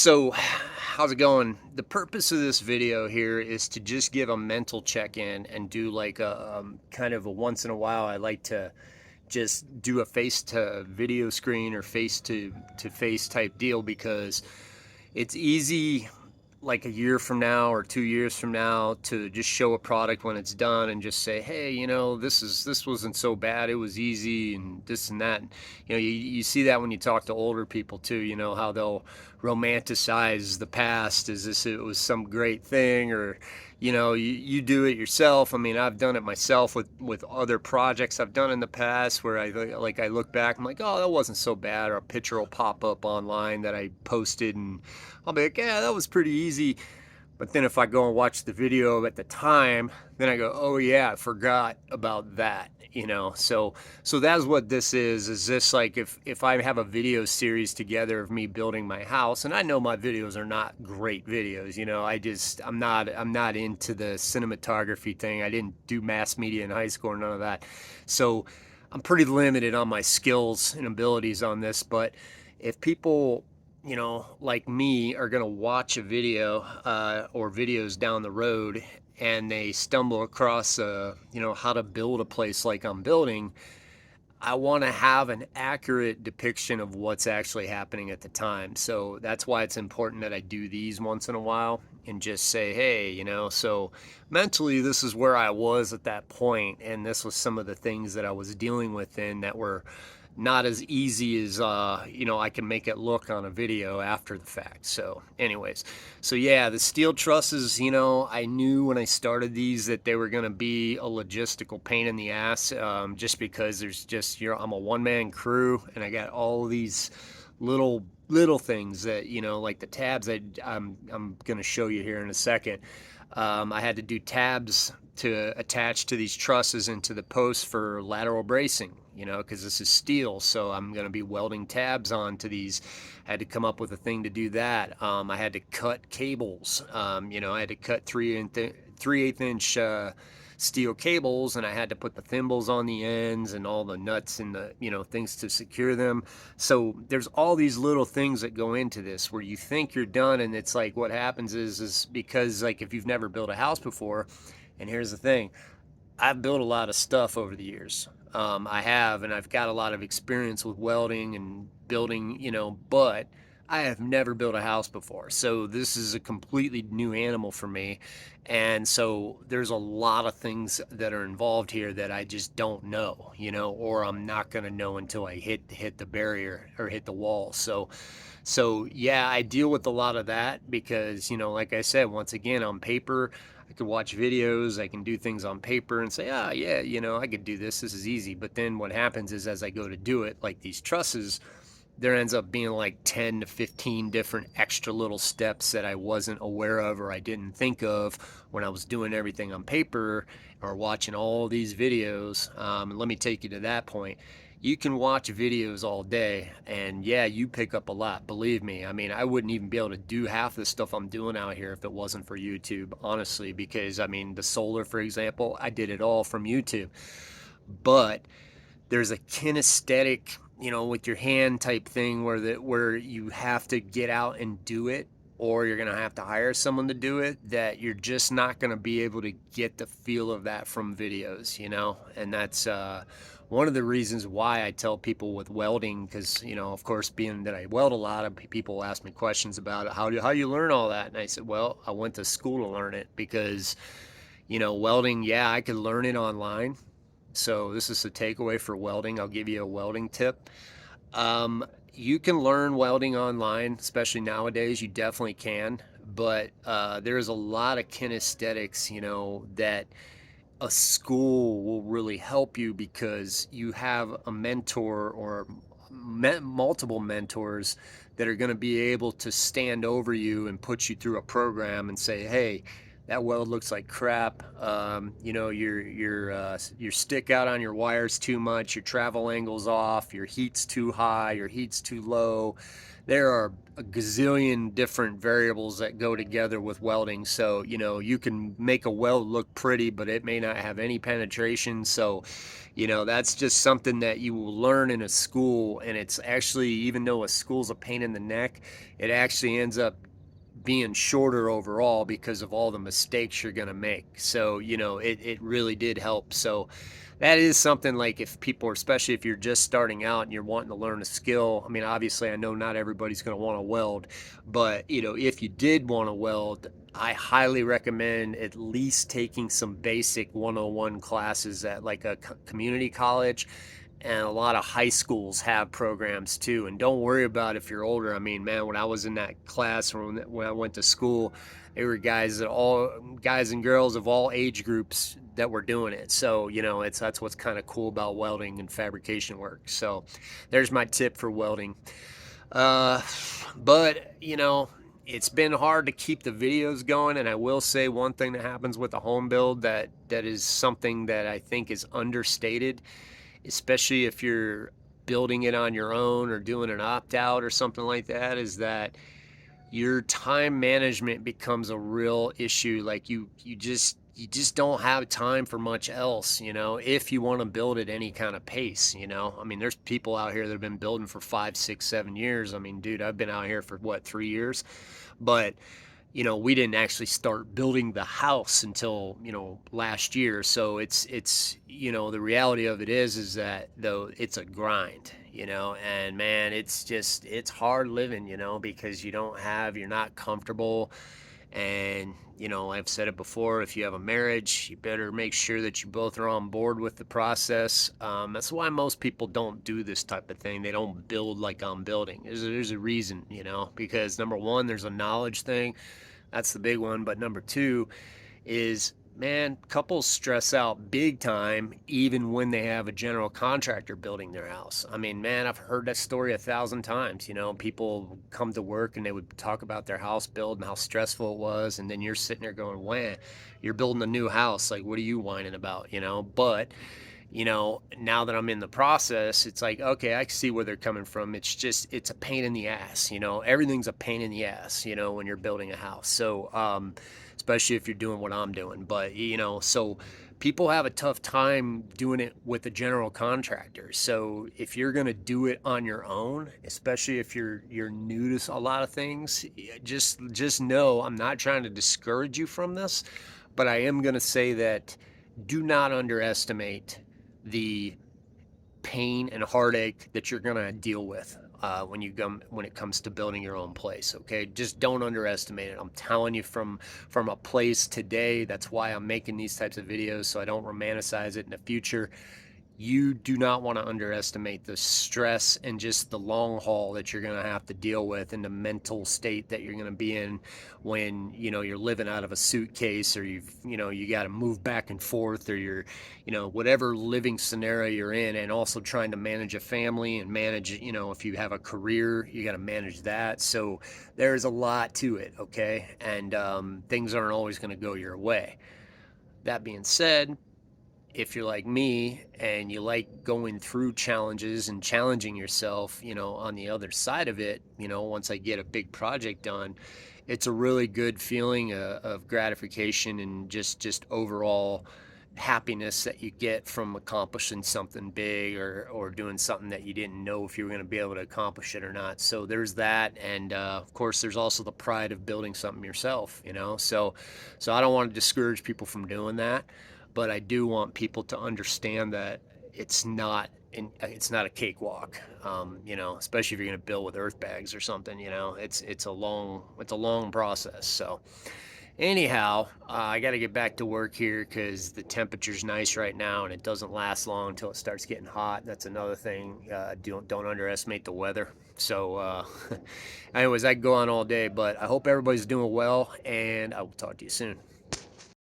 So, how's it going? The purpose of this video here is to just give a mental check-in and do like a kind of a once in a while. I like to just do a face to video screen or face to face type deal because it's easy like a year from now or 2 years from now to just show a product when it's done and just say, hey, this wasn't so bad, it was easy and this and that. You see that when you talk to older people too, how they'll romanticize the past as this it was some great thing, or you do it yourself. I mean, I've done it myself with other projects I've done in the past where I look back, I'm like, oh, that wasn't so bad, or a picture will pop up online that I posted and I'll be like, yeah, that was pretty easy. But then if I go and watch the video at the time, then I go, oh yeah, I forgot about that, So that's what this is this like if I have a video series together of me building my house, and I know my videos are not great videos, I'm not into the cinematography thing. I didn't do mass media in high school or none of that. So I'm pretty limited on my skills and abilities on this, but if people like me are going to watch a video or videos down the road and they stumble across how to build a place like I'm building, I want to have an accurate depiction of what's actually happening at the time. So that's why it's important that I do these once in a while and just say, hey, so mentally this is where I was at that point, and this was some of the things that I was dealing with in that were not as easy as I can make it look on a video after the fact. So anyways, so yeah, the steel trusses, I knew when I started these that they were going to be a logistical pain in the ass, just because there's just I'm a one-man crew and I got all these little things that like the tabs I'm going to show you here in a second. I had to do tabs to attach to these trusses into the posts for lateral bracing, because this is steel. So I'm going to be welding tabs onto these. I had to come up with a thing to do that. I had to cut cables. I had to cut 3/8 inch steel cables, and I had to put the thimbles on the ends and all the nuts and the things to secure them. So there's all these little things that go into this where you think you're done, and it's like what happens is because like if you've never built a house before, and here's the thing, I've built a lot of stuff over the years. I have, and I've got a lot of experience with welding and building, but I have never built a house before. So this is a completely new animal for me. And so there's a lot of things that are involved here that I just don't know, or I'm not going to know until I hit the barrier or hit the wall. So yeah, I deal with a lot of that because, like I said, once again, on paper, I could watch videos, I can do things on paper and say, ah, yeah, I could do this. This is easy. But then what happens is as I go to do it, like these trusses, there ends up being like 10 to 15 different extra little steps that I wasn't aware of or I didn't think of when I was doing everything on paper or watching all these videos. Let me take you to that point. You can watch videos all day and yeah, you pick up a lot, believe me. I mean, I wouldn't even be able to do half the stuff I'm doing out here if it wasn't for YouTube, honestly, because I mean, the solar, for example, I did it all from YouTube. But there's a kinesthetic, with your hand type thing where you have to get out and do it, or you're going to have to hire someone to do it, that you're just not going to be able to get the feel of that from videos, and that's one of the reasons why I tell people with welding, because of course, being that I weld a lot, of people ask me questions about it. How do you learn all that? And I said, well, I went to school to learn it, because welding, yeah, I could learn it online. So this is the takeaway for welding. I'll give you a welding tip. You can learn welding online, especially nowadays. You definitely can. But there's a lot of kinesthetics, that a school will really help you, because you have a mentor or multiple mentors that are going to be able to stand over you and put you through a program and say, hey, that weld looks like crap. Your stick out on your wires too much, your travel angle's off, your heat's too high, your heat's too low. there are a gazillion different variables that go together with welding. So, you can make a weld look pretty, but it may not have any penetration. So, that's just something that you will learn in a school. And it's actually, even though a school's a pain in the neck, it actually ends up being shorter overall because of all the mistakes you're going to make. So, it really did help. So, that is something, like, if people, especially if you're just starting out and you're wanting to learn a skill. I mean, obviously, I know not everybody's going to want to weld, but, if you did want to weld, I highly recommend at least taking some basic 101 classes at like a community college, and a lot of high schools have programs too. And don't worry about if you're older. I mean, man, when I was in that class, or when I went to school, there were guys and girls of all age groups that were doing it. So, that's what's kind of cool about welding and fabrication work. So there's my tip for welding. uh but it's been hard to keep the videos going. And I will say one thing that happens with a home build that is something that I think is understated, especially if you're building it on your own or doing an opt out or something like that, is that your time management becomes a real issue. Like, you just don't have time for much else, if you want to build at any kind of pace. I mean, there's people out here that have been building for 5, 6, 7 years. I mean, dude, I've been out here for what, 3 years. But we didn't actually start building the house until, last year. So the reality of it is that, though, it's a grind, and man, it's hard living, because you're not comfortable. And, I've said it before, if you have a marriage, you better make sure that you both are on board with the process. That's why most people don't do this type of thing. They don't build like I'm building. There's a reason, because number one, there's a knowledge thing. That's the big one. But number two is, man, couples stress out big time even when they have a general contractor building their house. I mean, man, I've heard that story 1,000 times. People come to work and they would talk about their house build and how stressful it was. And then you're sitting there going, "Wah, you're building a new house. Like, what are you whining about?" But now that I'm in the process, it's like, okay, I can see where they're coming from. It's a pain in the ass. Everything's a pain in the ass, when you're building a house. So, especially if you're doing what I'm doing. But, so people have a tough time doing it with a general contractor. So if you're going to do it on your own, especially if you're new to a lot of things, just know I'm not trying to discourage you from this, but I am going to say that do not underestimate the pain and heartache that you're gonna deal with when it comes to building your own place. Okay, just don't underestimate it. I'm telling you from a place today. That's why I'm making these types of videos, so I don't romanticize it in the future. You do not want to underestimate the stress and just the long haul that you're going to have to deal with, and the mental state that you're going to be in when you're living out of a suitcase, or you got to move back and forth, or you're whatever living scenario you're in, and also trying to manage a family and manage, if you have a career, you got to manage that. So there's a lot to it. Okay, and things aren't always going to go your way. That being said, if you're like me and you like going through challenges and challenging yourself, on the other side of it, once I get a big project done, it's a really good feeling of gratification and just overall happiness that you get from accomplishing something big, or doing something that you didn't know if you were going to be able to accomplish it or not. So there's that. And of course, there's also the pride of building something yourself, so I don't want to discourage people from doing that, but I do want people to understand that it's not a cakewalk. Especially if you're going to build with earth bags or something. It's a long process. So anyhow, I got to get back to work here because the temperature's nice right now, and it doesn't last long until it starts getting hot. That's another thing. Don't underestimate the weather. So, anyways, I could go on all day, but I hope everybody's doing well, and I will talk to you soon.